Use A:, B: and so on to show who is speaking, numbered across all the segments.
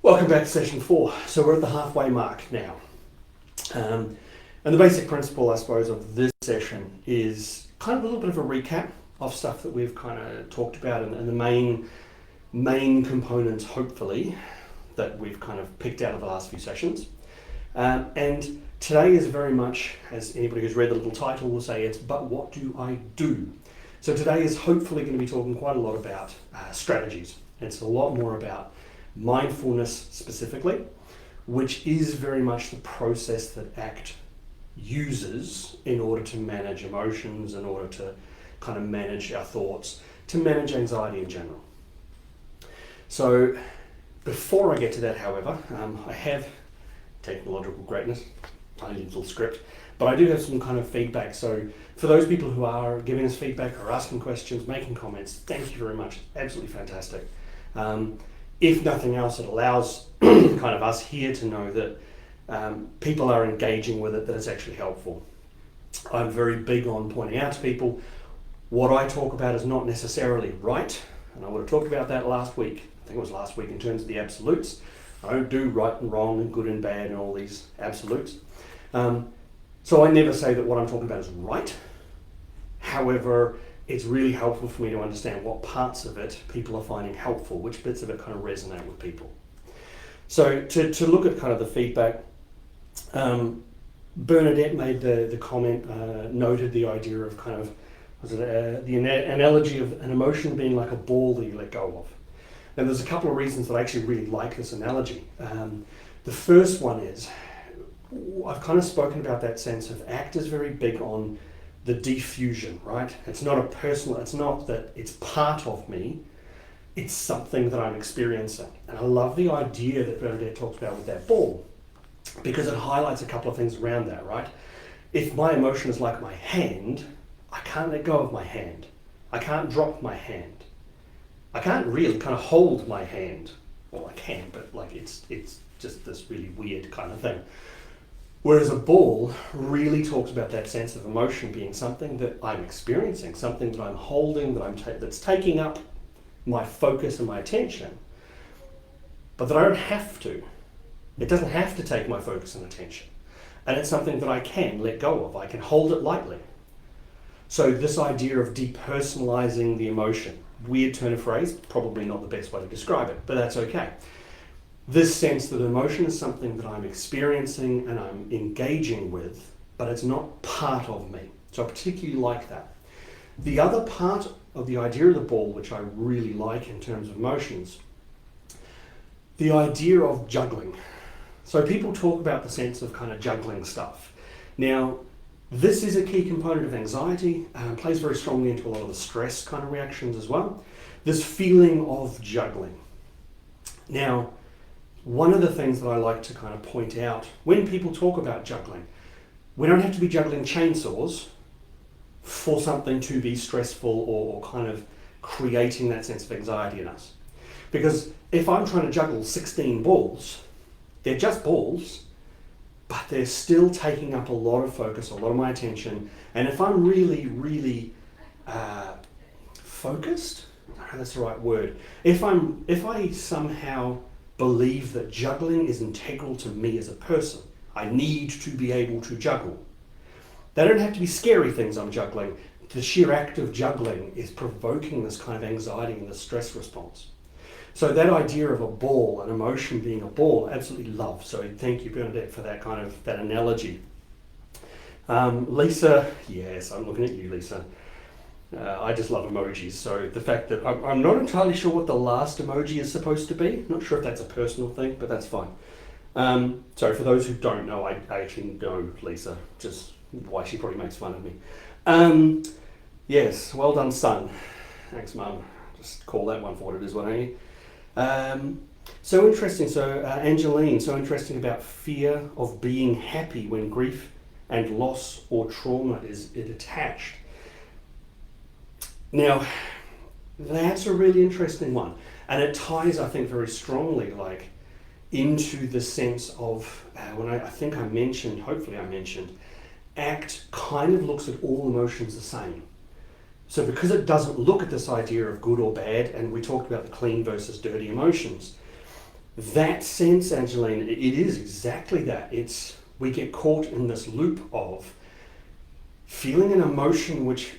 A: Welcome back to session 4. So we're at the halfway mark now. And the basic principle, I suppose, of this session is kind of a little bit of a recap of stuff that we've kind of talked about and the main components, hopefully, that we've kind of picked out of the last few sessions. And today is very much, as anybody who's read the little title will say, it's "But what do I do?" So today is hopefully going to be talking quite a lot about strategies. It's a lot more about mindfulness specifically, which is very much the process that ACT uses in order to manage emotions, in order to kind of manage our thoughts, to manage anxiety in general. So before I get to that, however, I have technological greatness, tiny little script, but I do have some kind of feedback. So for those people who are giving us feedback or asking questions, making comments, thank you very much. Absolutely fantastic. If nothing else, it allows kind of us here to know that people are engaging with it, that it's actually helpful. I'm very big on pointing out to people what I talk about is not necessarily right, and I would have talked about that last week. I think it was last week in terms of the absolutes. I don't do right and wrong and good and bad and all these absolutes. So I never say that what I'm talking about is right. However, it's really helpful for me to understand what parts of it people are finding helpful, which bits of it kind of resonate with people. So to look at kind of the feedback, Bernadette made the comment, noted the idea of kind of, the analogy of an emotion being like a ball that you let go of. And there's a couple of reasons that I actually really like this analogy. The first one is, I've kind of spoken about that sense of ACT is very big on the diffusion, right? It's not a personal, it's not that it's part of me, it's something that I'm experiencing. And I love the idea that Bernadette talks about with that ball, because it highlights a couple of things around that, right? If my emotion is like my hand, I can't let go of my hand. I can't drop my hand. I can't really kind of hold my hand. Well, I can, but like it's just this really weird kind of thing. Whereas a ball really talks about that sense of emotion being something that I'm experiencing, something that I'm holding, that's taking up my focus and my attention, but that I don't have to. It doesn't have to take my focus and attention. And it's something that I can let go of. I can hold it lightly. So this idea of depersonalizing the emotion, weird turn of phrase, probably not the best way to describe it, but that's okay. This sense that emotion is something that I'm experiencing and I'm engaging with, but it's not part of me. So I particularly like that. The other part of the idea of the ball, which I really like in terms of emotions, the idea of juggling. So people talk about the sense of kind of juggling stuff. Now, this is a key component of anxiety, plays very strongly into a lot of the stress kind of reactions as well. This feeling of juggling. Now, one of the things that I like to kind of point out when people talk about juggling, we don't have to be juggling chainsaws for something to be stressful or kind of creating that sense of anxiety in us. Because if I'm trying to juggle 16 balls, they're just balls, but they're still taking up a lot of focus, a lot of my attention. And if I'm really, really focused, I don't know if that's the right word. If I somehow believe that juggling is integral to me as a person, I need to be able to juggle. They don't have to be scary things I'm juggling. The sheer act of juggling is provoking this kind of anxiety and this stress response. So that idea of a ball, an emotion being a ball, I absolutely love. So thank you, Bernadette, for that analogy. Lisa, yes, I'm looking at you, Lisa. I just love emojis. So the fact that I'm not entirely sure what the last emoji is supposed to be. Not sure if that's a personal thing, but that's fine. So for those who don't know, I actually know Lisa, just why she probably makes fun of me. Yes, well done, son. Thanks, Mum. Just call that one for what it is, why don't you? So interesting, so Angeline, so interesting about fear of being happy when grief and loss or trauma is attached. Now, that's a really interesting one, and it ties, I think, very strongly into the sense of, when hopefully I mentioned, ACT kind of looks at all emotions the same. So because it doesn't look at this idea of good or bad, and we talked about the clean versus dirty emotions, that sense, Angeline, it is exactly that. We get caught in this loop of feeling an emotion which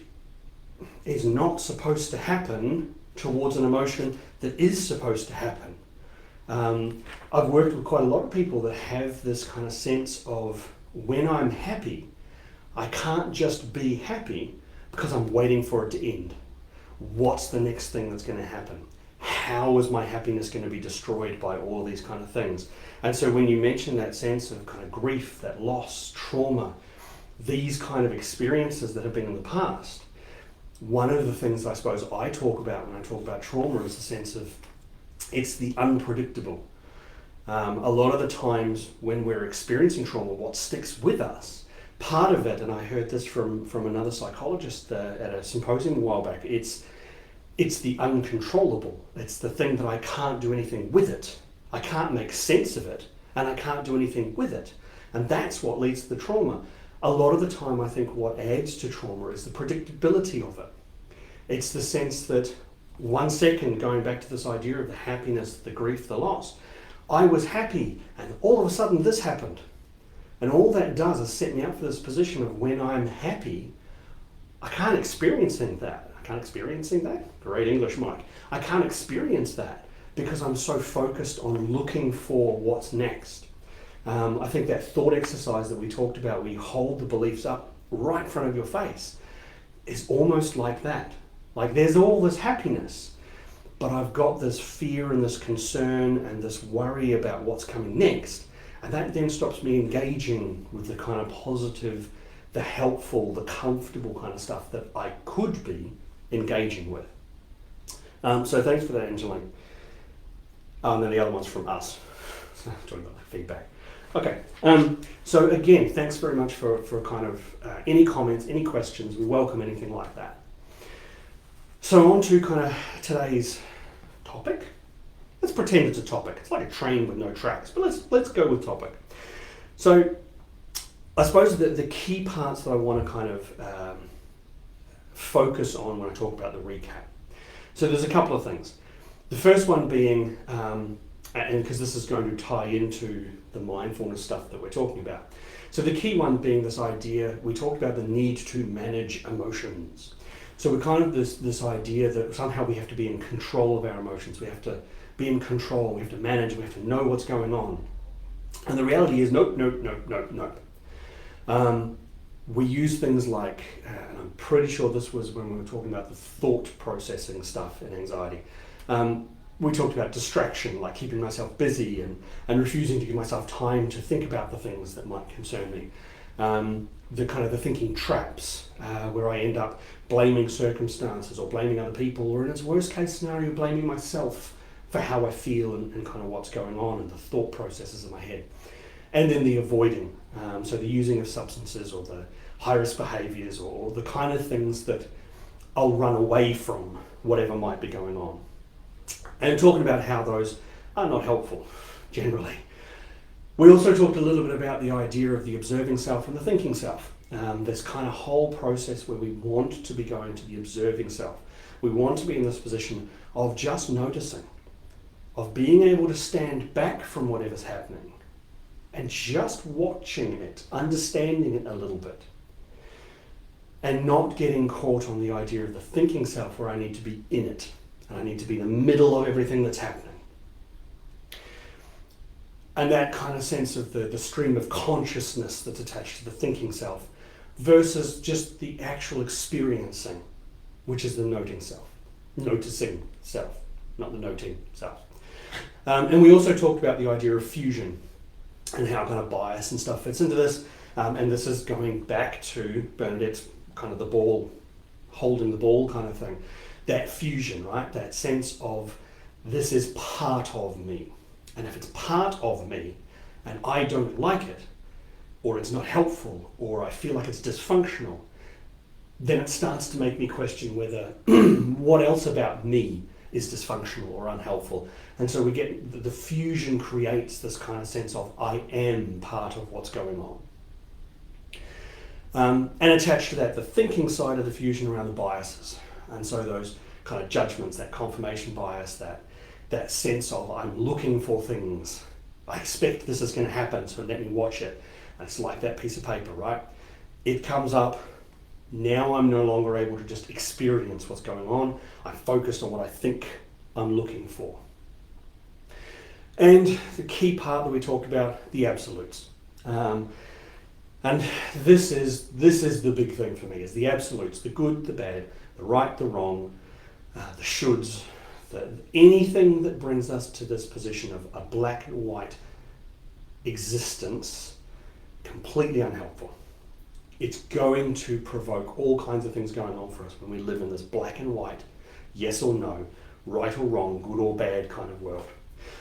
A: is not supposed to happen towards an emotion that is supposed to happen. I've worked with quite a lot of people that have this kind of sense of, when I'm happy, I can't just be happy because I'm waiting for it to end. What's the next thing that's going to happen? How is my happiness going to be destroyed by all these kind of things? And so when you mention that sense of kind of grief, that loss, trauma, these kind of experiences that have been in the past, one of the things I suppose I talk about when I talk about trauma is the sense of, it's the unpredictable. A lot of the times when we're experiencing trauma, what sticks with us, part of it, and I heard this from another psychologist at a symposium a while back, it's the uncontrollable. It's the thing that I can't do anything with it. I can't make sense of it, and I can't do anything with it. And that's what leads to the trauma. A lot of the time, I think what adds to trauma is the predictability of it. It's the sense that 1 second, going back to this idea of the happiness, the grief, the loss, I was happy, and all of a sudden this happened. And all that does is set me up for this position of, when I'm happy, I can't experience that. I can't experience that? Great English, Mike. I can't experience that because I'm so focused on looking for what's next. I think that thought exercise that we talked about, where you hold the beliefs up right in front of your face, is almost like that. Like, there's all this happiness, but I've got this fear and this concern and this worry about what's coming next. And that then stops me engaging with the kind of positive, the helpful, the comfortable kind of stuff that I could be engaging with. So thanks for that, Angeline. And then the other one's from us. Talking about feedback. Okay, so again, thanks very much for kind of any comments, any questions. We welcome anything like that. So on to kind of today's topic. Let's pretend it's a topic. It's like a train with no tracks, but let's go with topic. So I suppose that the key parts that I want to kind of focus on when I talk about the recap. So there's a couple of things. The first one being, and because this is going to tie into the mindfulness stuff that we're talking about. So the key one being this idea, we talked about the need to manage emotions. So we're kind of this idea that somehow we have to be in control of our emotions. We have to be in control, we have to manage, we have to know what's going on. And the reality is, nope. We use things like, and I'm pretty sure this was when we were talking about the thought processing stuff in anxiety. We talked about distraction, like keeping myself busy and refusing to give myself time to think about the things that might concern me. The kind of the thinking traps, where I end up blaming circumstances or blaming other people, or in its worst case scenario, blaming myself for how I feel and kind of what's going on and the thought processes in my head. And then the avoiding, so the using of substances or the high-risk behaviours or the kind of things that I'll run away from whatever might be going on. And talking about how those are not helpful, generally. We also talked a little bit about the idea of the observing self and the thinking self. This kind of whole process where we want to be going to the observing self. We want to be in this position of just noticing, of being able to stand back from whatever's happening and just watching it, understanding it a little bit, and not getting caught on the idea of the thinking self where I need to be in it and I need to be in the middle of everything that's happening. And that kind of sense of the stream of consciousness that's attached to the thinking self versus just the actual experiencing, which is the noticing self, not the noting self. And we also talked about the idea of fusion and how kind of bias and stuff fits into this. And this is going back to Bernadette's kind of the ball, holding the ball kind of thing. That fusion, right? That sense of this is part of me. And if it's part of me and I don't like it, or it's not helpful, or I feel like it's dysfunctional, then it starts to make me question whether what else about me is dysfunctional or unhelpful. And so we get the fusion creates this kind of sense of I am part of what's going on. And attached to that, the thinking side of the fusion around the biases. And so those kind of judgments, that confirmation bias, that that sense of I'm looking for things. I expect this is going to happen, so let me watch it. And it's like that piece of paper, right? It comes up. Now I'm no longer able to just experience what's going on. I'm focused on what I think I'm looking for. And the key part that we talked about, the absolutes. And this is the big thing for me, is the absolutes, the good, the bad, the right, the wrong, the shoulds, anything that brings us to this position of a black and white existence, completely unhelpful. It's going to provoke all kinds of things going on for us when we live in this black and white, yes or no, right or wrong, good or bad kind of world.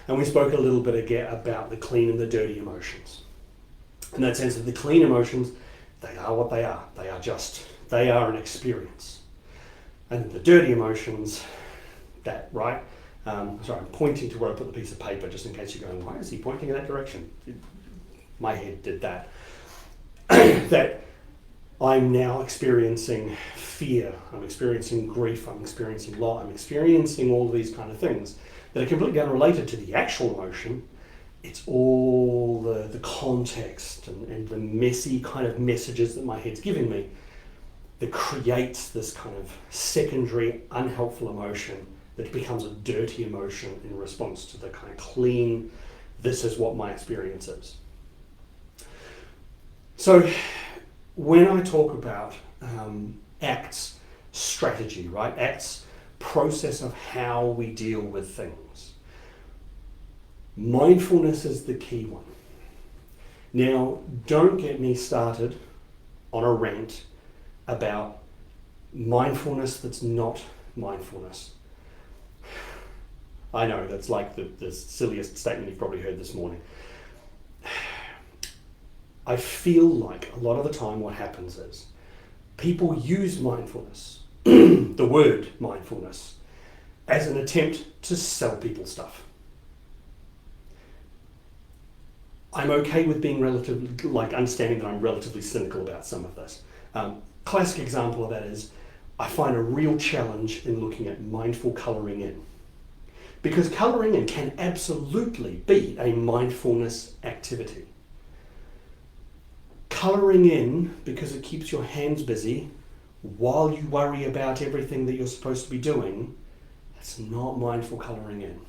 A: And we spoke a little bit again about the clean and the dirty emotions. In that sense of the clean emotions, they are what they are. They are an experience. And the dirty emotions, that, right? Sorry, I'm pointing to where I put the piece of paper just in case you're going, why is he pointing in that direction? My head did that. That I'm now experiencing fear, I'm experiencing grief, I'm experiencing loss, I'm experiencing all these kind of things that are completely unrelated to the actual emotion. It's all the context and the messy kind of messages that my head's giving me that creates this kind of secondary, unhelpful emotion that becomes a dirty emotion in response to the kind of clean, this is what my experience is. So when I talk about ACT's strategy, right? ACT's process of how we deal with things. Mindfulness is the key one. Now, don't get me started on a rant about mindfulness that's not mindfulness. I know, that's like the silliest statement you've probably heard this morning. I feel like a lot of the time what happens is people use mindfulness, the word mindfulness, as an attempt to sell people stuff. I'm okay with being understanding that I'm relatively cynical about some of this. Classic example of that is I find a real challenge in looking at mindful colouring in. Because colouring in can absolutely be a mindfulness activity. Colouring in because it keeps your hands busy while you worry about everything that you're supposed to be doing, that's not mindful colouring in.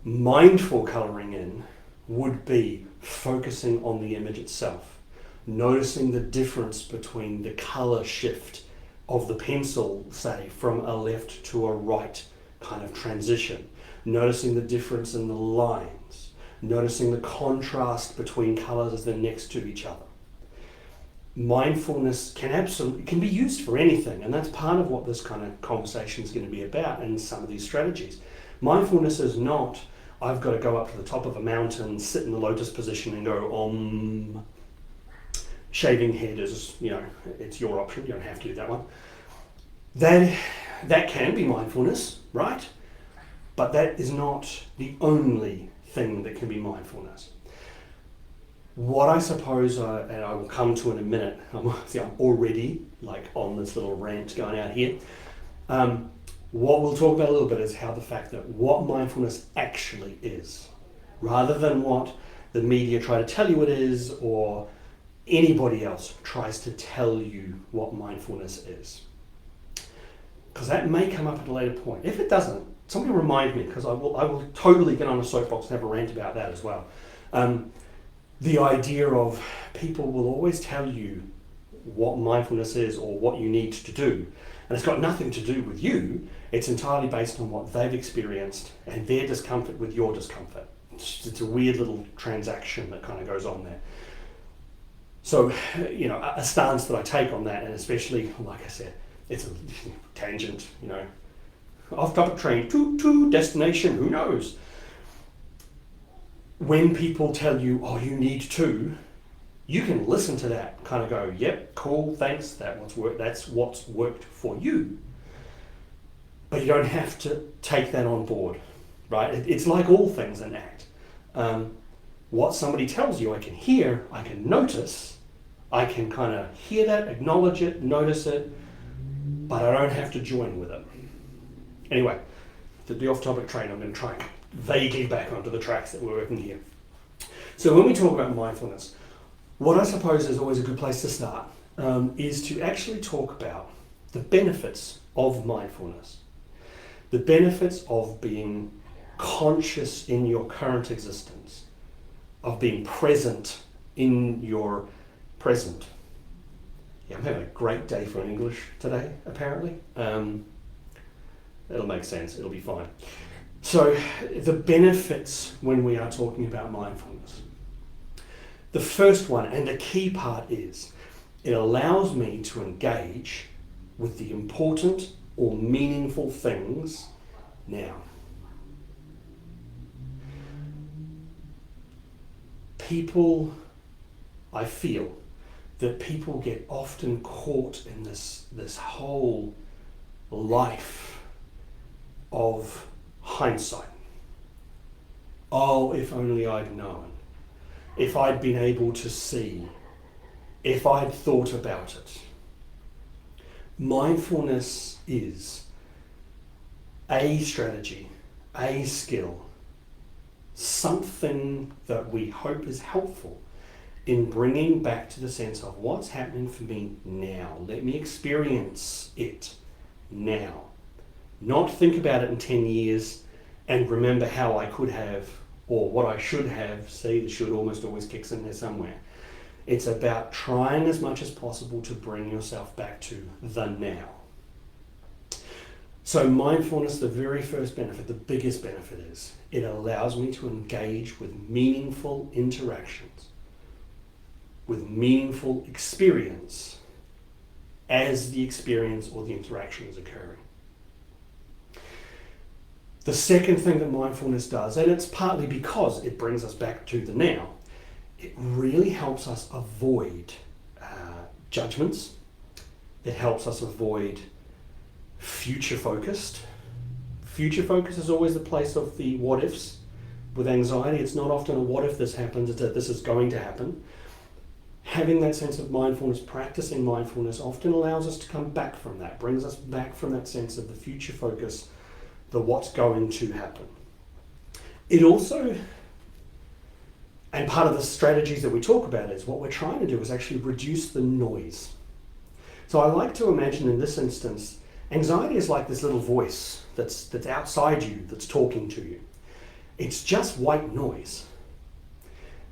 A: Mindful colouring in would be focusing on the image itself, noticing the difference between the colour shift of the pencil, say, from a left to a right kind of transition, noticing the difference in the lines, noticing the contrast between colours as they're next to each other. Mindfulness can be used for anything, and that's part of what this kind of conversation is going to be about in some of these strategies. Mindfulness is not, I've got to go up to the top of a mountain, sit in the lotus position and go, Om. Shaving head is, it's your option, you don't have to do that one. That can be mindfulness, right? But that is not the only thing that can be mindfulness. What I suppose, and I will come to in a minute, I'm already on this little rant going out here. What we'll talk about a little bit is how the fact that what mindfulness actually is, rather than what the media try to tell you it is, or anybody else tries to tell you what mindfulness is. Because that may come up at a later point. If it doesn't, somebody remind me, because I will totally get on a soapbox and have a rant about that as well. The idea of people will always tell you what mindfulness is or what you need to do. And it's got nothing to do with you. It's entirely based on what they've experienced and their discomfort with your discomfort. It's a weird little transaction that kind of goes on there. So, a stance that I take on that, and especially, like I said, it's a tangent, off topic train, to destination, who knows? When people tell you, oh, you need to, you can listen to that, kind of go, yep, cool, thanks, that's what's worked for you. But you don't have to take that on board, right? It's like all things in ACT. What somebody tells you, I can hear, I can notice, I can kind of hear that, acknowledge it, notice it, but I don't have to join with it. Anyway, the off-topic train, I'm going to try and vaguely back onto the tracks that we're working here. So when we talk about mindfulness, what I suppose is always a good place to start is to actually talk about the benefits of mindfulness, the benefits of being conscious in your current existence, of being present in your present. Yeah, I'm having a great day for English today, apparently. It'll make sense, it'll be fine. So, the benefits when we are talking about mindfulness. The first one, and the key part, is it allows me to engage with the important or meaningful things now. I feel that people get often caught in this whole life of hindsight. Oh, if only I'd known. If I'd been able to see. If I'd thought about it. Mindfulness is a strategy, a skill, something that we hope is helpful in bringing back to the sense of what's happening for me now. Let me experience it now. Not think about it in 10 years and remember how I could have or what I should have. See, the should almost always kicks in there somewhere. It's about trying as much as possible to bring yourself back to the now. So mindfulness, the very first benefit, the biggest benefit is it allows me to engage with meaningful interactions, with meaningful experience as the experience or the interaction is occurring. The second thing that mindfulness does, and it's partly because it brings us back to the now, it really helps us avoid judgments. It helps us avoid future focused. Future focus is always the place of the what ifs. With anxiety, it's not often a what if this happens, it's that this is going to happen. Having that sense of mindfulness, practicing mindfulness often allows us to come back from that, brings us back from that sense of the future focus, the what's going to happen. It also, and part of the strategies that we talk about is what we're trying to do is actually reduce the noise. So I like to imagine in this instance, anxiety is like this little voice that's outside you, that's talking to you. It's just white noise.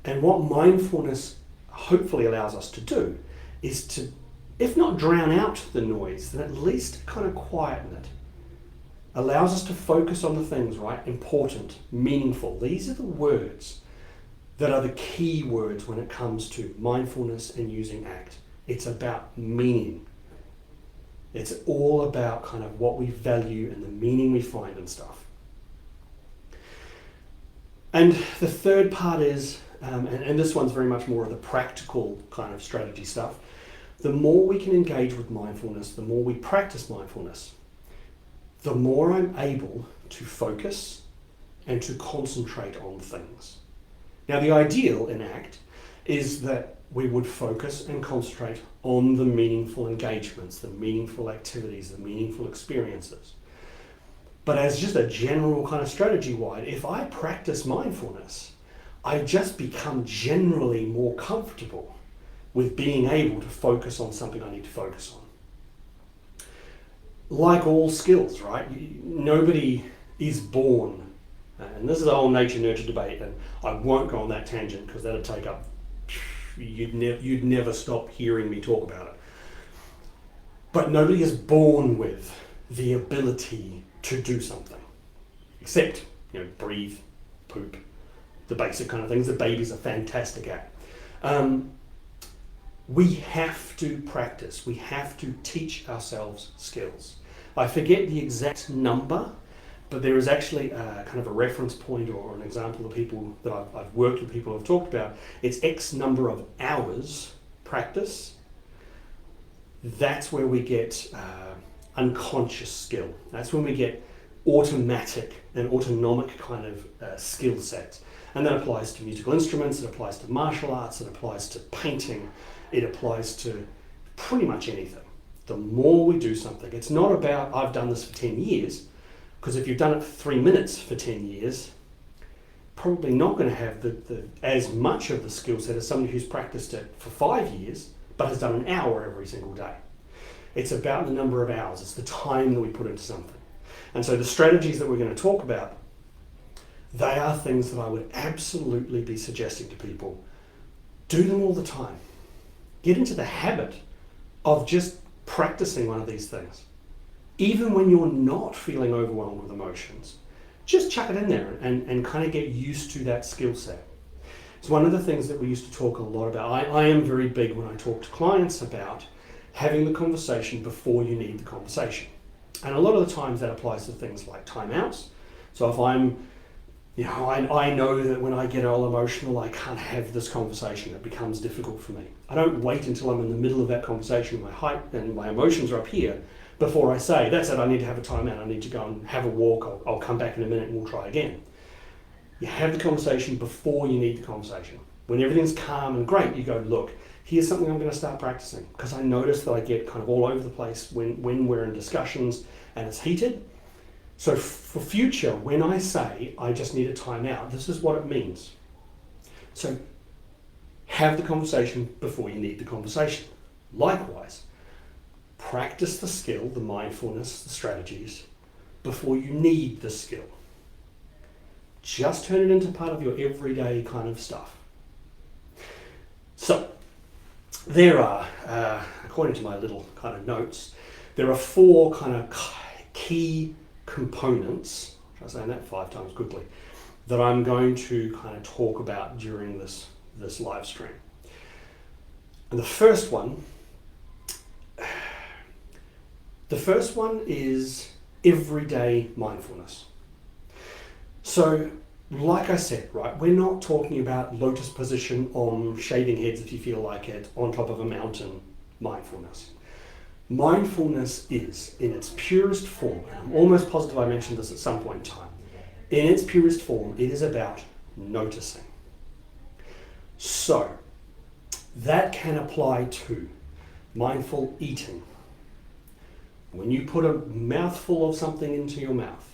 A: And what mindfulness hopefully allows us to do is to, if not drown out the noise, then at least kind of quieten it. Allows us to focus on the things, right? Important, meaningful. These are the words that are the key words when it comes to mindfulness and using ACT. It's about meaning. It's all about kind of what we value and the meaning we find in stuff. And the third part is, and this one's very much more of the practical kind of strategy stuff, the more we can engage with mindfulness, the more we practice mindfulness, the more I'm able to focus and to concentrate on things. Now, the ideal in ACT is that we would focus and concentrate on the meaningful engagements, the meaningful activities, the meaningful experiences. But as just a general kind of strategy-wide, if I practice mindfulness, I just become generally more comfortable with being able to focus on something I need to focus on. Like all skills, right? Nobody is born, and this is a whole nature-nurture debate, and I won't go on that tangent because that'll take up, you'd never stop hearing me talk about it. But nobody is born with the ability to do something, except, breathe, poop, the basic kind of things that babies are fantastic at. We have to practice. We have to teach ourselves skills. I forget the exact number, but there is actually a kind of a reference point or an example of people that I've worked with, people who have talked about. It's X number of hours practice. That's where we get unconscious skill. That's when we get automatic and autonomic kind of skill sets. And that applies to musical instruments, it applies to martial arts, it applies to painting, it applies to pretty much anything. The more we do something, it's not about I've done this for 10 years. Because if you've done it for 3 minutes for 10 years, probably not going to have as much of the skill set as somebody who's practiced it for 5 years, but has done an hour every single day. It's about the number of hours. It's the time that we put into something. And so the strategies that we're going to talk about, they are things that I would absolutely be suggesting to people. Do them all the time. Get into the habit of just practicing one of these things. Even when you're not feeling overwhelmed with emotions, just chuck it in there and kind of get used to that skill set. It's one of the things that we used to talk a lot about. I am very big when I talk to clients about having the conversation before you need the conversation. And a lot of the times that applies to things like timeouts. So if I know that when I get all emotional, I can't have this conversation. It becomes difficult for me. I don't wait until I'm in the middle of that conversation, my height and my emotions are up here, before I say, that's it, I need to have a timeout, I need to go and have a walk, I'll come back in a minute and we'll try again. You have the conversation before you need the conversation. When everything's calm and great, you go, look, here's something I'm going to start practicing, because I notice that I get kind of all over the place when we're in discussions and it's heated. So for future, when I say I just need a timeout, this is what it means. So have the conversation before you need the conversation. Likewise, practice the skill, the mindfulness, the strategies, before you need the skill. Just turn it into part of your everyday kind of stuff. So, there are, according to my little kind of notes, there are 4 kind of key components, try saying that 5 times quickly, that I'm going to kind of talk about during this live stream. And the first one is everyday mindfulness. So, like I said, right, we're not talking about lotus position on shaving heads if you feel like it, on top of a mountain mindfulness. Mindfulness is, in its purest form, and I'm almost positive I mentioned this at some point in time, in its purest form, it is about noticing. So, that can apply to mindful eating. When you put a mouthful of something into your mouth,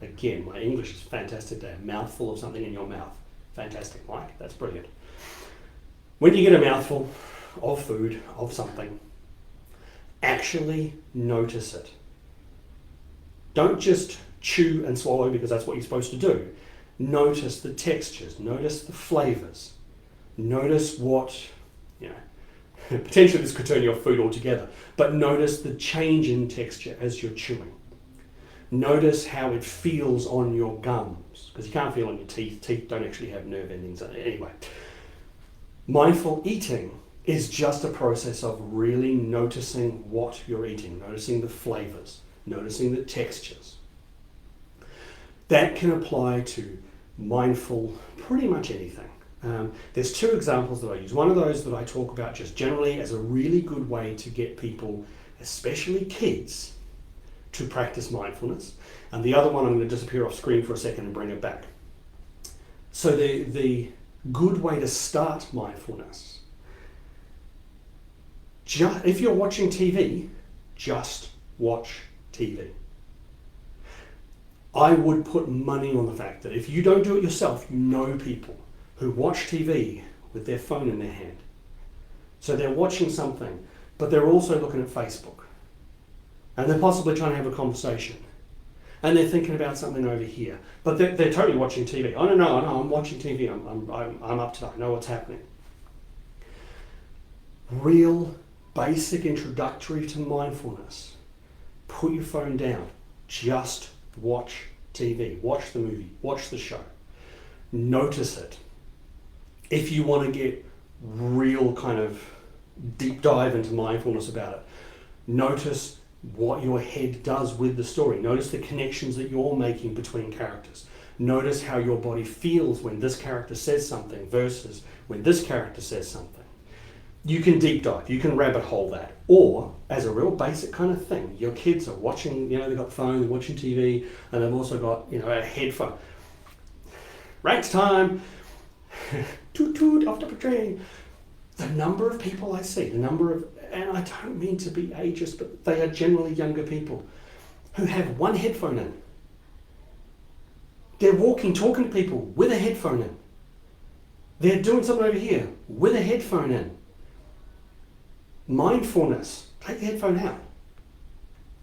A: again, my English is fantastic today, a mouthful of something in your mouth. Fantastic, Mike, that's brilliant. When you get a mouthful of food, of something, actually notice it. Don't just chew and swallow because that's what you're supposed to do. Notice the textures, notice the flavors, notice what, potentially this could turn your food altogether, but notice the change in texture as you're chewing. Notice how it feels on your gums, because you can't feel on your teeth. Teeth don't actually have nerve endings. Anyway, mindful eating is just a process of really noticing what you're eating, noticing the flavors, noticing the textures. That can apply to mindful pretty much anything. There's 2 examples that I use. One of those that I talk about just generally as a really good way to get people, especially kids, to practice mindfulness. And the other one, I'm going to disappear off screen for a second and bring it back. So the good way to start mindfulness, if you're watching TV, just watch TV. I would put money on the fact that if you don't do it yourself, you know people who watch TV with their phone in their hand. So they're watching something, but they're also looking at Facebook. And they're possibly trying to have a conversation. And they're thinking about something over here. But they're totally watching TV. Oh, no, I'm watching TV. I'm up to that. I know what's happening. Real basic introductory to mindfulness. Put your phone down. Just watch TV. Watch the movie. Watch the show. Notice it. If you want to get real kind of deep dive into mindfulness about it, notice what your head does with the story. Notice the connections that you're making between characters. Notice how your body feels when this character says something versus when this character says something. You can deep dive, you can rabbit hole that. Or, as a real basic kind of thing, your kids are watching, they've got the phone, they're watching TV, and they've also got, a headphone. Ranked time, toot toot, off to patrol. The number of people I see, and I don't mean to be ageist, but they are generally younger people who have one headphone in They're walking, talking to people with a headphone in. They're doing something over here with a headphone in. Mindfulness, take the headphone out.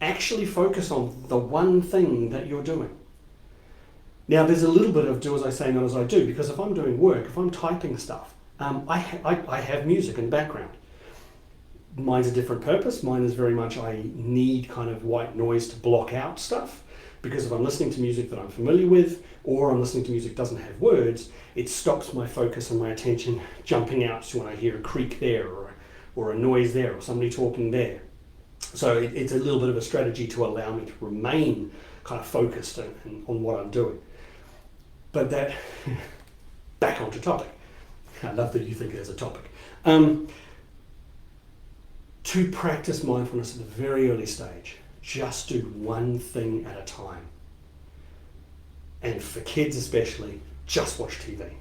A: Actually focus on the one thing that you're doing. Now, there's a little bit of do as I say, not as I do, because if I'm doing work, if I'm typing stuff, I have music in the background. Mine's a different purpose. Mine is very much I need kind of white noise to block out stuff, because if I'm listening to music that I'm familiar with, or I'm listening to music that doesn't have words, it stops my focus and my attention jumping out to when I hear a creak there, or a noise there, or somebody talking there. So it's a little bit of a strategy to allow me to remain kind of focused on what I'm doing. But that, back onto topic. I love that you think there's a topic. To practice mindfulness at a very early stage, just do one thing at a time. And for kids especially, just watch TV.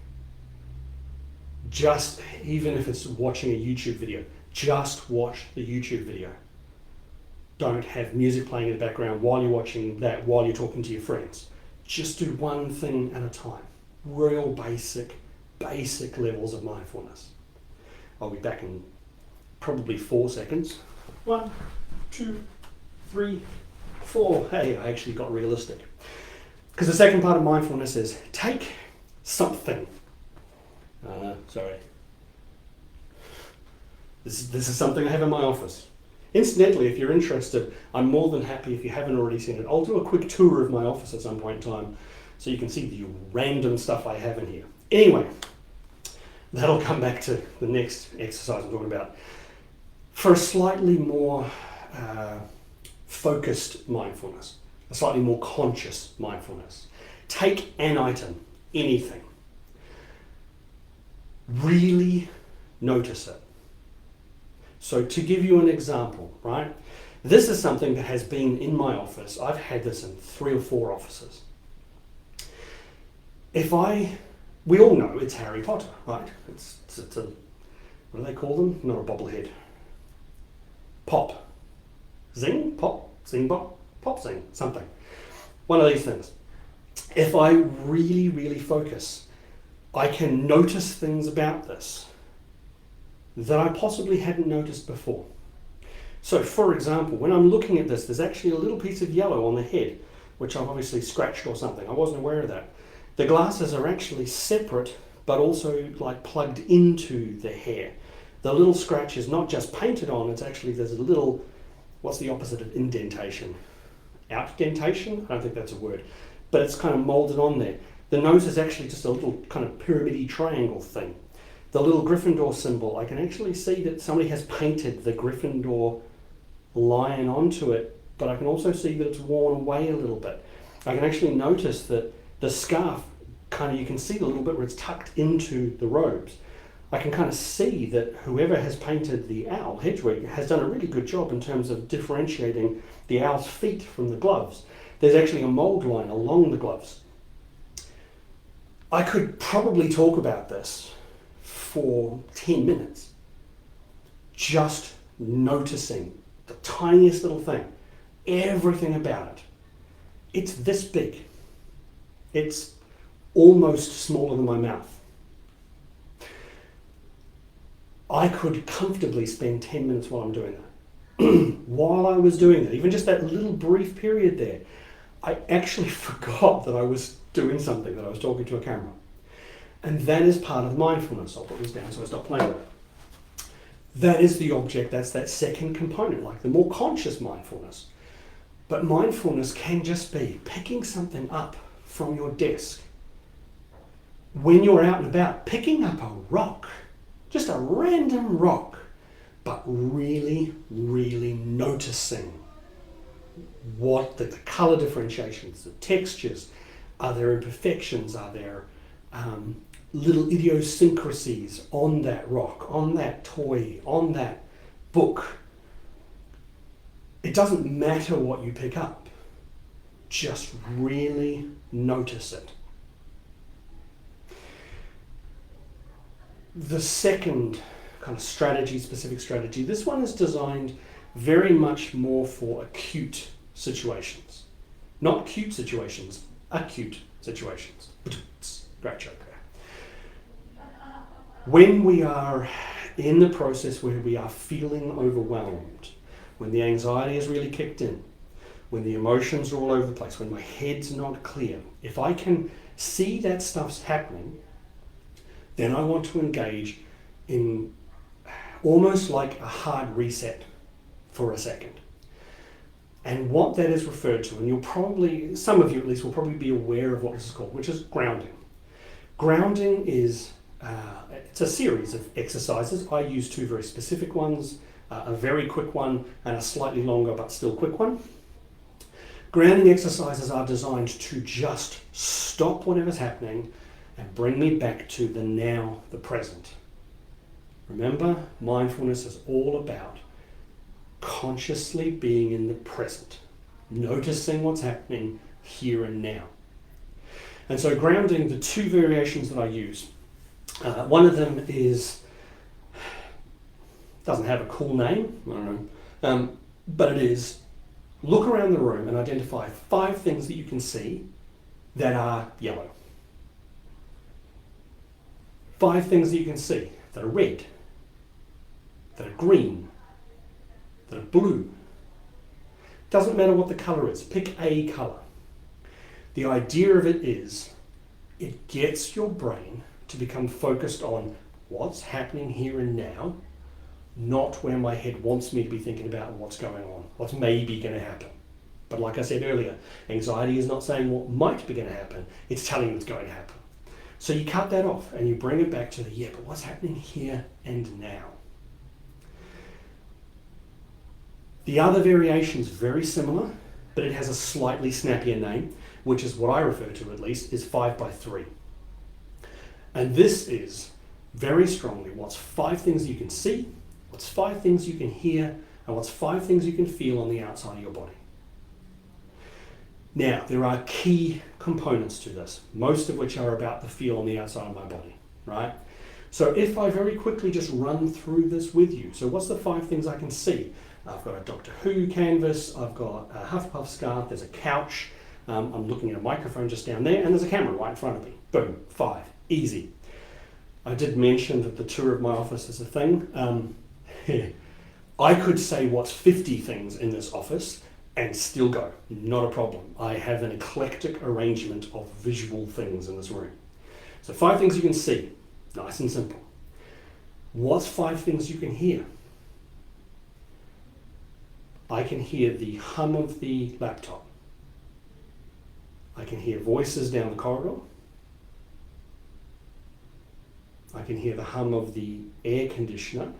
A: Just, even if it's watching a YouTube video, just watch the YouTube video. Don't have music playing in the background while you're watching that, while you're talking to your friends. Just do one thing at a time. Real basic levels of mindfulness. I'll be back in probably 4 seconds. 1, 2, 3, 4. Hey, I actually got realistic. Because the second part of mindfulness is take something. Sorry. This is something I have in my office. Incidentally, if you're interested, I'm more than happy, if you haven't already seen it, I'll do a quick tour of my office at some point in time so you can see the random stuff I have in here. Anyway, that'll come back to the next exercise I'm talking about. For a slightly more focused mindfulness, a slightly more conscious mindfulness, take an item, anything. Really notice it. So to give you an example, right? This is something that has been in my office. I've had this in 3 or 4 offices. We all know it's Harry Potter, right? It's a, what do they call them? Not a bobblehead. Pop. Zing? Pop? Zing bop? Pop zing? Something. One of these things. If I really focus, I can notice things about this that I possibly hadn't noticed before. So for example, when I'm looking at this, there's actually a little piece of yellow on the head, which I've obviously scratched or something. I wasn't aware of that. The glasses are actually separate, but also like plugged into the hair. The little scratch is not just painted on, it's actually, there's a little, what's the opposite of indentation? Outdentation? I don't think that's a word. But it's kind of molded on there. The nose is actually just a little kind of pyramidal triangle thing. The little Gryffindor symbol, I can actually see that somebody has painted the Gryffindor lion onto it, but I can also see that it's worn away a little bit. I can actually notice that the scarf, kind of, you can see the little bit where it's tucked into the robes. I can kind of see that whoever has painted the owl, Hedwig, has done a really good job in terms of differentiating the owl's feet from the gloves. There's actually a mold line along the gloves. I could probably talk about this for 10 minutes, just noticing the tiniest little thing, everything about it. It's this big. It's almost smaller than my mouth. I could comfortably spend 10 minutes while I'm doing that. While I was doing that, even just that little brief period there, I actually forgot that I was doing something, that I was talking to a camera. And that is part of mindfulness. I'll put this down so I stop playing with it. That is the object, that's that second component, like the more conscious mindfulness. But mindfulness can just be picking something up from your desk. When you're out and about, picking up a rock, just a random rock, but really noticing what the color differentiations, the textures, are there imperfections, are there little idiosyncrasies on that rock, on that toy, on that book. It doesn't matter what you pick up, just really notice it. The second kind of strategy, specific strategy, this one is designed very much more for acute situations. Not cute situations, acute situations. Great joke there. When we are in the process where we are feeling overwhelmed, when the anxiety is really kicked in, when the emotions are all over the place, when my head's not clear, if I can see that stuff's happening, then I want to engage in almost like a hard reset for a second. And what that is referred to, and you'll probably, some of you at least will probably be aware of what this is called, which is grounding. Grounding is, it's a series of exercises. I use two very specific ones, a very quick one and a slightly longer but still quick one. Grounding exercises are designed to just stop whatever's happening and bring me back to the now, the present. Remember, mindfulness is all about consciously being in the present, noticing what's happening here and now. And so grounding, the two variations that I use, one of them doesn't have a cool name, I don't know, but it is look around the room and identify 5 things that you can see that are yellow. 5 things that you can see that are red, that are green, that are blue. Doesn't matter what the colour is, pick a colour. The idea of it is, it gets your brain to become focused on what's happening here and now, not where my head wants me to be thinking about what's going on, what's maybe going to happen. But like I said earlier, anxiety is not saying what might be going to happen, it's telling you what's going to happen. So you cut that off and you bring it back to the, but what's happening here and now? The other variation is very similar, but it has a slightly snappier name, which is what I refer to at least, is 5 by 3. And this is very strongly what's 5 things you can see, what's 5 things you can hear, and what's 5 things you can feel on the outside of your body. Now, there are key components to this, most of which are about the feel on the outside of my body, right? So if I very quickly just run through this with you, so what's the 5 things I can see? I've got a Doctor Who canvas, I've got a Hufflepuff scarf, there's a couch, I'm looking at a microphone just down there, and there's a camera right in front of me. Boom, 5, easy. I did mention that the tour of my office is a thing. I could say what's 50 things in this office and still go, not a problem. I have an eclectic arrangement of visual things in this room. So 5 things you can see, nice and simple. What's 5 things you can hear? I can hear the hum of the laptop. I can hear voices down the corridor. I can hear the hum of the air conditioner.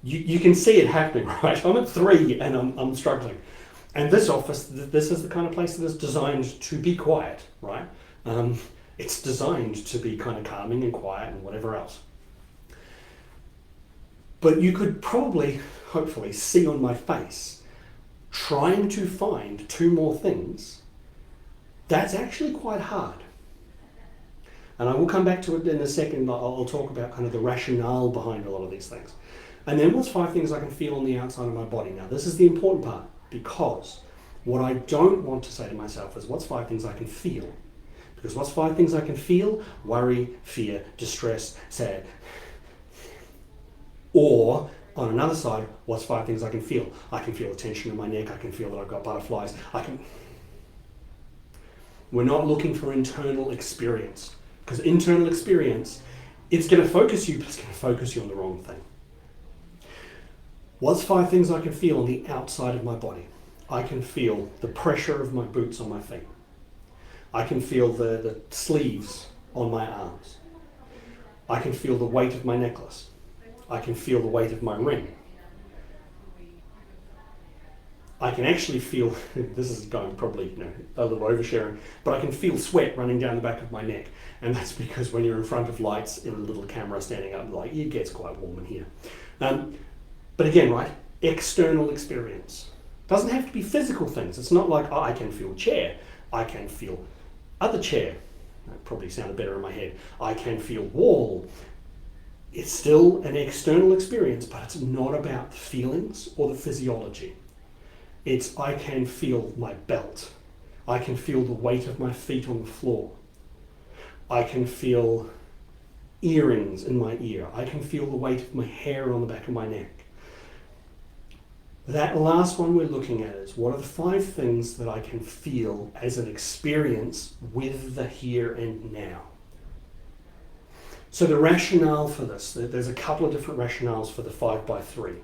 A: You can see it happening, right? I'm at 3 and I'm struggling. And this office, this is the kind of place that is designed to be quiet, right? It's designed to be kind of calming and quiet and whatever else. But you could probably, hopefully, see on my face, trying to find 2 more things, that's actually quite hard. And I will come back to it in a second. I'll talk about kind of the rationale behind a lot of these things. And then what's 5 things I can feel on the outside of my body? Now, this is the important part, because what I don't want to say to myself is what's 5 things I can feel? Because what's 5 things I can feel? Worry, fear, distress, sad. Or, on another side, what's 5 things I can feel? I can feel the tension in my neck, I can feel that I've got butterflies, We're not looking for internal experience. Because internal experience, it's going to focus you, but it's going to focus you on the wrong thing. What's 5 things I can feel on the outside of my body? I can feel the pressure of my boots on my feet. I can feel the sleeves on my arms. I can feel the weight of my necklace. I can feel the weight of my ring. I can actually feel, this is going probably a little oversharing, but I can feel sweat running down the back of my neck. And that's because when you're in front of lights in a little camera standing up, it gets quite warm in here. But again, right, external experience. Doesn't have to be physical things. It's not like, I can feel chair. I can feel other chair. That probably sounded better in my head. I can feel wall. It's still an external experience, but it's not about the feelings or the physiology. It's I can feel my belt. I can feel the weight of my feet on the floor. I can feel earrings in my ear. I can feel the weight of my hair on the back of my neck. That last one we're looking at is what are the 5 things that I can feel as an experience with the here and now. So the rationale for this, there's a couple of different rationales for the 5x3.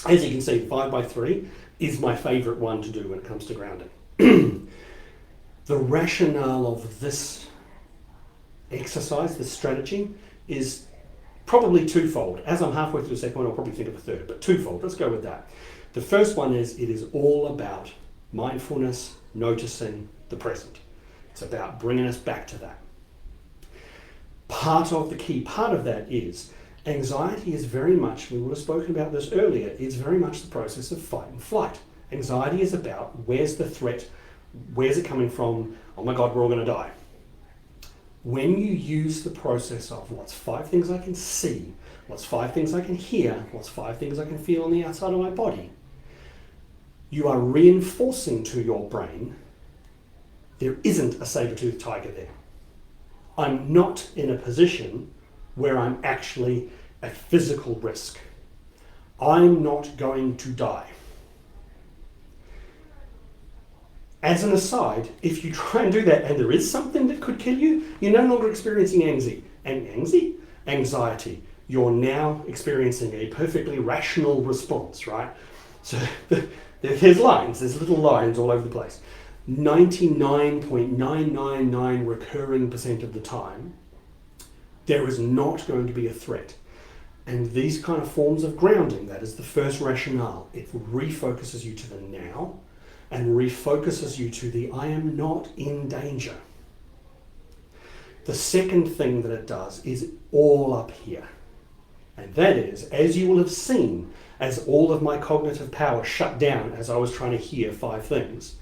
A: As you can see, 5x3 is my favourite one to do when it comes to grounding. The rationale of this exercise, this strategy, is probably twofold. As I'm halfway through the second one, I'll probably think of a third, but twofold. Let's go with that. The first one is it is all about mindfulness, noticing the present. It's about bringing us back to that. The key part of that is anxiety is very much, we would have spoken about this earlier, it's very much the process of fight and flight. Anxiety is about where's the threat, where's it coming from, oh my God, we're all going to die. When you use the process of what's 5 things I can see, what's 5 things I can hear, what's 5 things I can feel on the outside of my body, you are reinforcing to your brain there isn't a saber-toothed tiger there. I'm not in a position where I'm actually at physical risk. I'm not going to die. As an aside, if you try and do that and there is something that could kill you, you're no longer experiencing anxiety. You're now experiencing a perfectly rational response, right? So there's little lines all over the place. 99.999 recurring % of the time, there is not going to be a threat. And these kind of forms of grounding, that is the first rationale. It refocuses you to the now and refocuses you to the I am not in danger. The second thing that it does is all up here. And that is, as you will have seen, as all of my cognitive power shut down as I was trying to hear 5 things,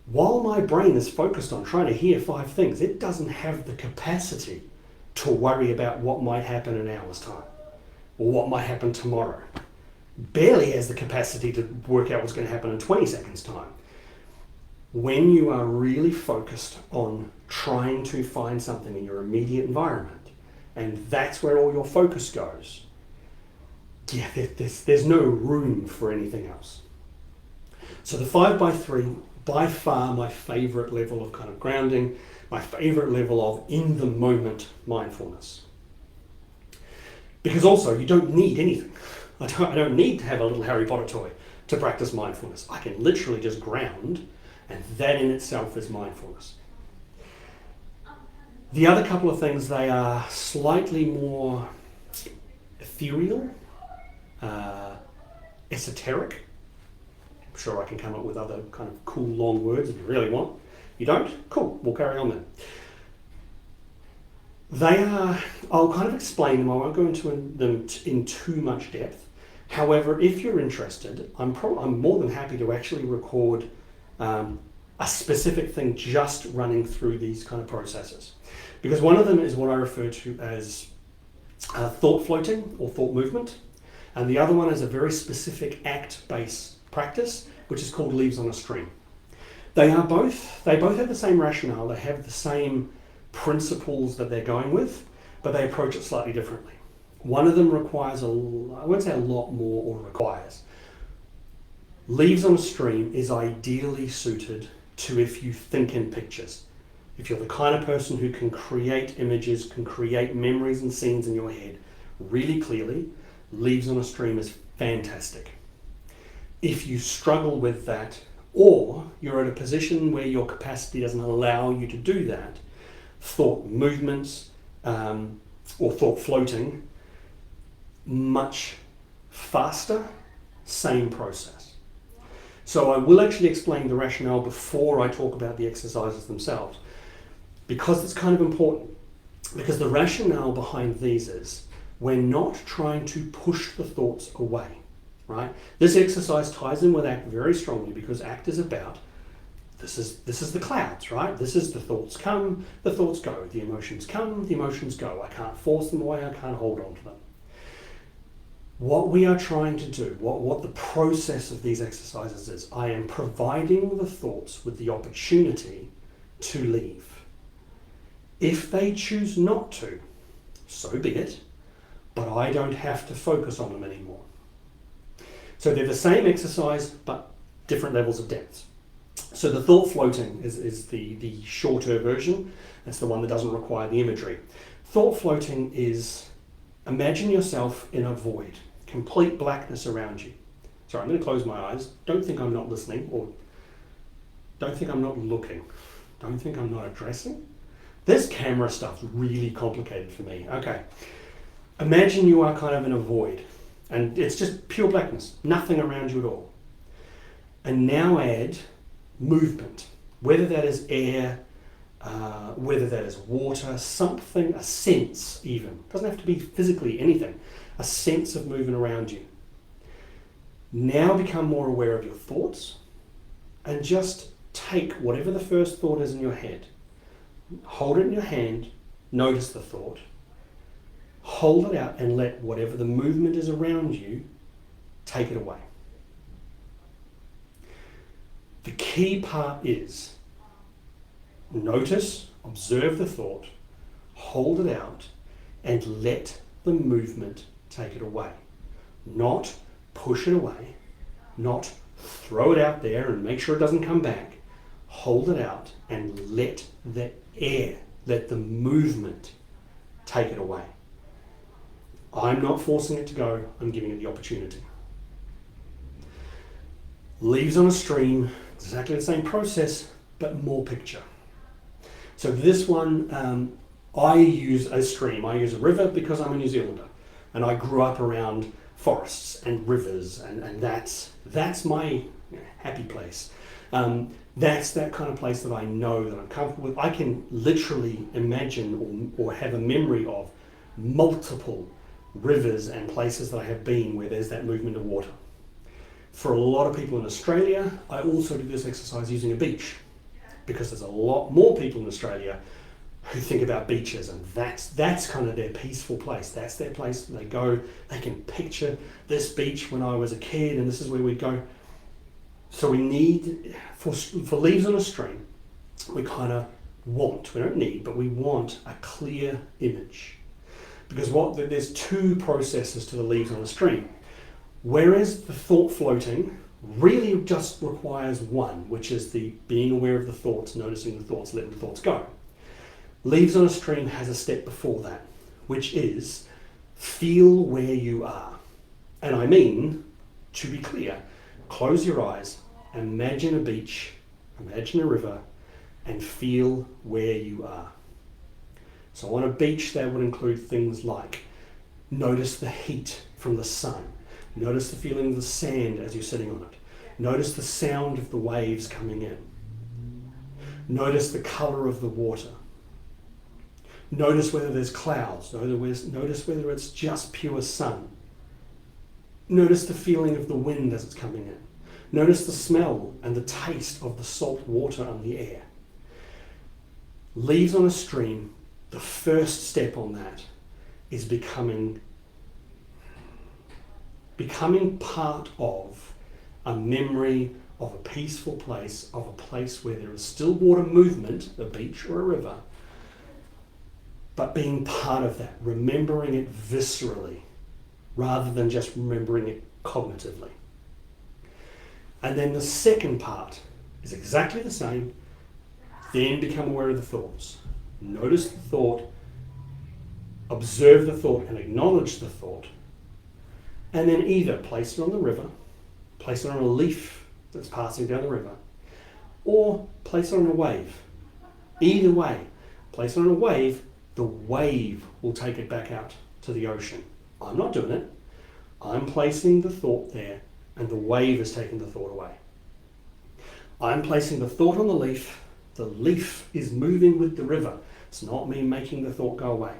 A: while my brain is focused on trying to hear 5 things, it doesn't have the capacity to worry about what might happen in an hour's time or what might happen tomorrow. Barely has the capacity to work out what's going to happen in 20 seconds' time. When you are really focused on trying to find something in your immediate environment, and that's where all your focus goes, there's no room for anything else. So the 5x3, by far my favorite level of kind of grounding, my favorite level of in the moment mindfulness. Because also you don't need anything. I don't need to have a little Harry Potter toy to practice mindfulness. I can literally just ground, and that in itself is mindfulness. The other couple of things, they are slightly more ethereal, esoteric. I'm sure I can come up with other kind of cool long words if you really want. You don't? Cool, we'll carry on then. I'll kind of explain them, I won't go into them in too much depth. However, if you're interested, I'm more than happy to actually record a specific thing just running through these kind of processes. Because one of them is what I refer to as thought floating or thought movement, and the other one is a very specific act-based practice, which is called leaves on a stream. They both have the same rationale, they have the same principles that they're going with, but they approach it slightly differently. One of them requires I won't say a lot more, or requires. Leaves on a stream is ideally suited to if you think in pictures. If you're the kind of person who can create images, can create memories and scenes in your head really clearly, leaves on a stream is fantastic. If you struggle with that, or you're at a position where your capacity doesn't allow you to do that, thought movements or thought floating, much faster, same process. So I will actually explain the rationale before I talk about the exercises themselves, because it's kind of important. Because the rationale behind these is we're not trying to push the thoughts away, right? This exercise ties in with ACT very strongly, because ACT is about this is the clouds, right? This is the thoughts come, the thoughts go. The emotions come, the emotions go. I can't force them away, I can't hold on to them. What we are trying to do, what the process of these exercises is, I am providing the thoughts with the opportunity to leave. If they choose not to, so be it, but I don't have to focus on them anymore. So they're the same exercise, but different levels of depth. So the thought floating is the shorter version. That's the one that doesn't require the imagery. Thought floating is, imagine yourself in a void, complete blackness around you. Sorry, I'm going to close my eyes. Don't think I'm not listening, or don't think I'm not looking. Don't think I'm not addressing. This camera stuff's really complicated for me. Okay. Imagine you are kind of in a void, and it's just pure blackness, nothing around you at all. And now add movement, whether that is air, whether that is water, something, a sense even. Doesn't have to be physically anything, a sense of movement around you. Now become more aware of your thoughts and just take whatever the first thought is in your head, hold it in your hand, notice the thought, hold it out and let whatever the movement is around you take it away. The key part is notice, observe the thought, hold it out, and let the movement take it away. Not push it away, not throw it out there and make sure it doesn't come back. Hold it out and let the air, let the movement take it away. I'm not forcing it to go, I'm giving it the opportunity. Leaves on a stream, exactly the same process, but more picture. So this one, I use a stream, I use a river because I'm a New Zealander. And I grew up around forests and rivers, and that's my happy place. That's that kind of place that I know that I'm comfortable with. I can literally imagine or have a memory of multiple rivers and places that I have been where there's that movement of water. For a lot of people in Australia, I also do this exercise using a beach, because there's a lot more people in Australia who think about beaches, and that's kind of their peaceful place. That's their place. They go, they can picture this beach when I was a kid, and this is where we'd go. So we need, for leaves on a stream, we kind of want, we don't need, but we want a clear image. Because there's two processes to the leaves on a stream. Whereas the thought floating really just requires one, which is the being aware of the thoughts, noticing the thoughts, letting the thoughts go. Leaves on a stream has a step before that, which is feel where you are. And I mean, to be clear, close your eyes, imagine a beach, imagine a river, and feel where you are. So on a beach, that would include things like notice the heat from the sun, notice the feeling of the sand as you're sitting on it, notice the sound of the waves coming in, notice the colour of the water, notice whether there's clouds, notice whether it's just pure sun, notice the feeling of the wind as it's coming in, notice the smell and the taste of the salt water on the air. Leaves on a stream, the first step on that is becoming part of a memory of a peaceful place, of a place where there is still water movement, a beach or a river, but being part of that, remembering it viscerally, rather than just remembering it cognitively. And then the second part is exactly the same, then become aware of the thoughts. Notice the thought, observe the thought and acknowledge the thought, and then either place it on the river, place it on a leaf that's passing down the river, or place it on a wave. Either way, place it on a wave, the wave will take it back out to the ocean. I'm not doing it. I'm placing the thought there, and the wave is taking the thought away. I'm placing the thought on the leaf is moving with the river. It's not me making the thought go away.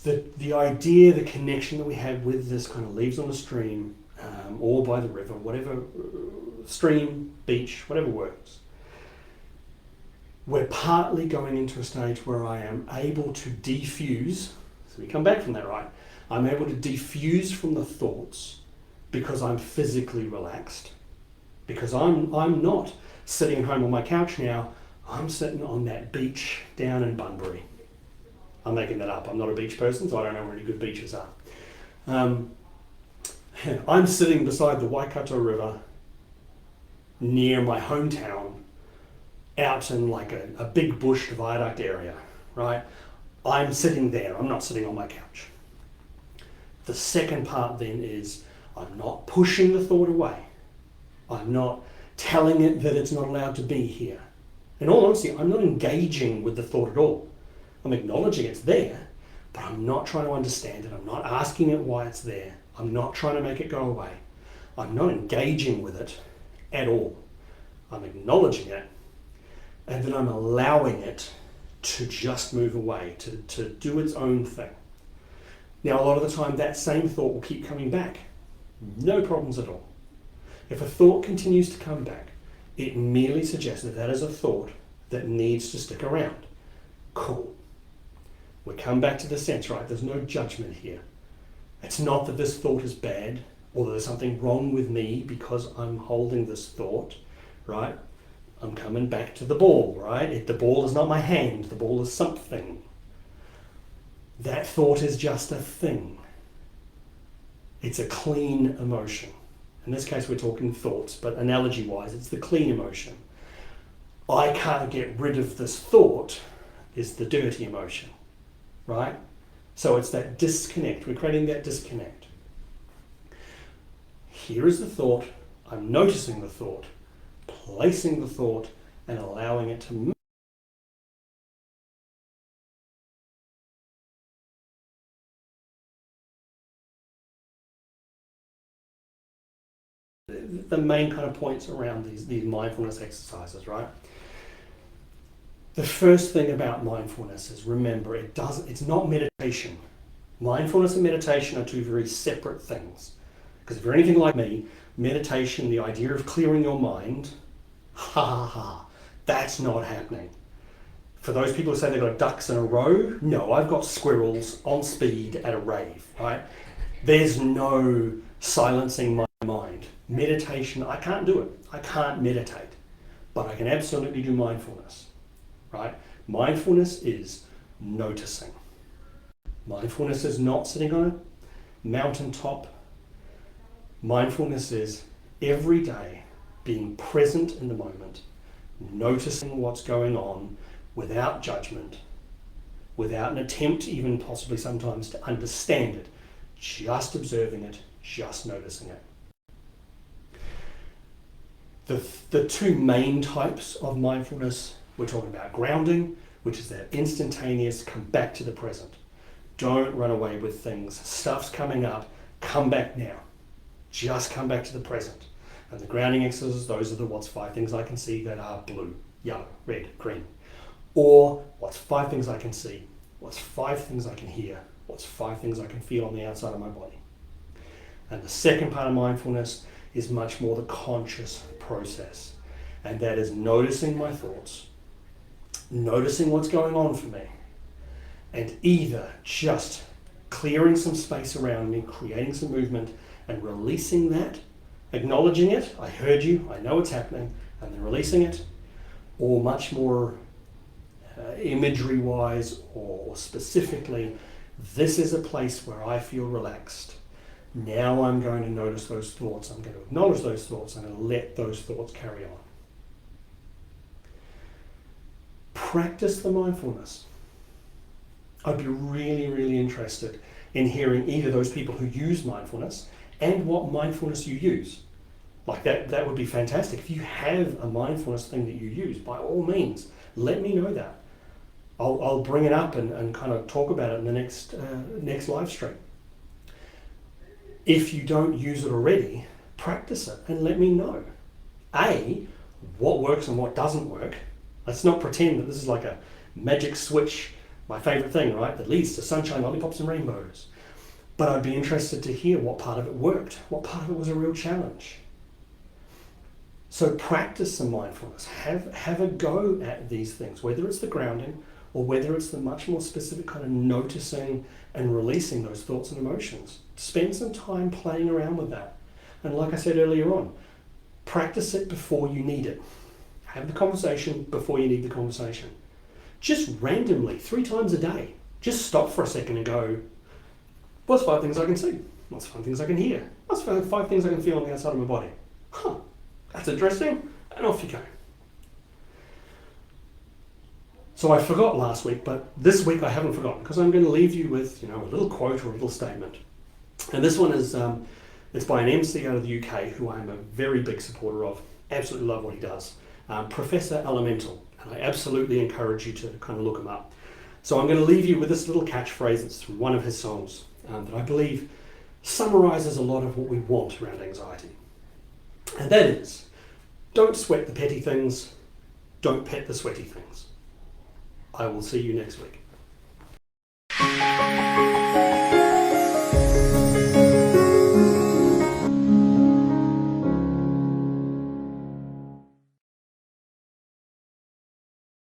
A: The idea, the connection that we have with this kind of leaves on the stream, or by the river, whatever stream, beach, whatever works. We're partly going into a stage where I am able to defuse. So we come back from that, right? I'm able to defuse from the thoughts because I'm physically relaxed. Because I'm not sitting home on my couch now, I'm sitting on that beach down in Bunbury. I'm making that up. I'm not a beach person, so I don't know where any good beaches are. I'm sitting beside the Waikato River near my hometown, out in like a big bush viaduct area, right? I'm sitting there. I'm not sitting on my couch. The second part then is I'm not pushing the thought away. I'm not telling it that it's not allowed to be here. In all honesty, I'm not engaging with the thought at all. I'm acknowledging it's there, but I'm not trying to understand it. I'm not asking it why it's there. I'm not trying to make it go away. I'm not engaging with it at all. I'm acknowledging it, and then I'm allowing it to just move away, to do its own thing. Now, a lot of the time, that same thought will keep coming back. No problems at all. If a thought continues to come back, it merely suggests that that is a thought that needs to stick around. Cool. We come back to the sense, right? There's no judgment here. It's not that this thought is bad or that there's something wrong with me because I'm holding this thought, right? I'm coming back to the ball, right? The ball is not my hand. The ball is something. That thought is just a thing. It's a clean emotion. In this case, we're talking thoughts, but analogy-wise, it's the clean emotion. I can't get rid of this thought is the dirty emotion, right? So it's that disconnect. We're creating that disconnect. Here is the thought. I'm noticing the thought, placing the thought, and allowing it to move. The main kind of points around these mindfulness exercises, right? The first thing about mindfulness is, remember, it's not meditation. Mindfulness and meditation are two very separate things. Because if you're anything like me, meditation, the idea of clearing your mind, that's not happening. For those people who say they've got ducks in a row, no, I've got squirrels on speed at a rave, right? There's no silencing my mind. Meditation, I can't do it. I can't meditate. But I can absolutely do mindfulness, right? Mindfulness is noticing. Mindfulness is not sitting on a mountaintop. Mindfulness is every day being present in the moment, noticing what's going on without judgment, without an attempt even possibly sometimes to understand it, just observing it, just noticing it. The two main types of mindfulness, we're talking about grounding, which is that instantaneous come back to the present. Don't run away with things. Stuff's coming up, come back now. Just come back to the present. And the grounding exercises, those are the what's 5 things I can see that are blue, yellow, red, green. Or what's 5 things I can see, what's 5 things I can hear, what's 5 things I can feel on the outside of my body. And the second part of mindfulness is much more the conscious process. And that is noticing my thoughts, noticing what's going on for me, and either just clearing some space around me, creating some movement, and releasing that, acknowledging it, I heard you, I know it's happening, and then releasing it, or much more imagery-wise or specifically, this is a place where I feel relaxed. Now I'm going to notice those thoughts, I'm going to acknowledge those thoughts, I'm going to let those thoughts carry on. Practice the mindfulness. I'd be really, really interested in hearing either those people who use mindfulness and what mindfulness you use. Like that would be fantastic. If you have a mindfulness thing that you use, by all means, let me know that. I'll bring it up and kind of talk about it in the next live stream. If you don't use it already, practice it and let me know. What works and what doesn't work. Let's not pretend that this is like a magic switch, my favorite thing, right? That leads to sunshine, lollipops and rainbows. But I'd be interested to hear what part of it worked, what part of it was a real challenge. So practice some mindfulness. Have a go at these things, whether it's the grounding or whether it's the much more specific kind of noticing and releasing those thoughts and emotions. Spend some time playing around with that. And like I said earlier on, practice it before you need it. Have the conversation before you need the conversation. Just randomly, 3 times a day, just stop for a second and go, what's 5 things I can see? What's 5 things I can hear? What's 5 things I can feel on the outside of my body? Huh, that's interesting. And off you go. So I forgot last week, but this week I haven't forgotten, because I'm going to leave you with, a little quote or a little statement. And this one is, it's by an MC out of the UK who I am a very big supporter of. Absolutely love what he does. Professor Elemental, and I absolutely encourage you to kind of look him up. So I'm going to leave you with this little catchphrase that's from one of his songs that I believe summarizes a lot of what we want around anxiety. And that is, don't sweat the petty things, don't pet the sweaty things. I will see you next week.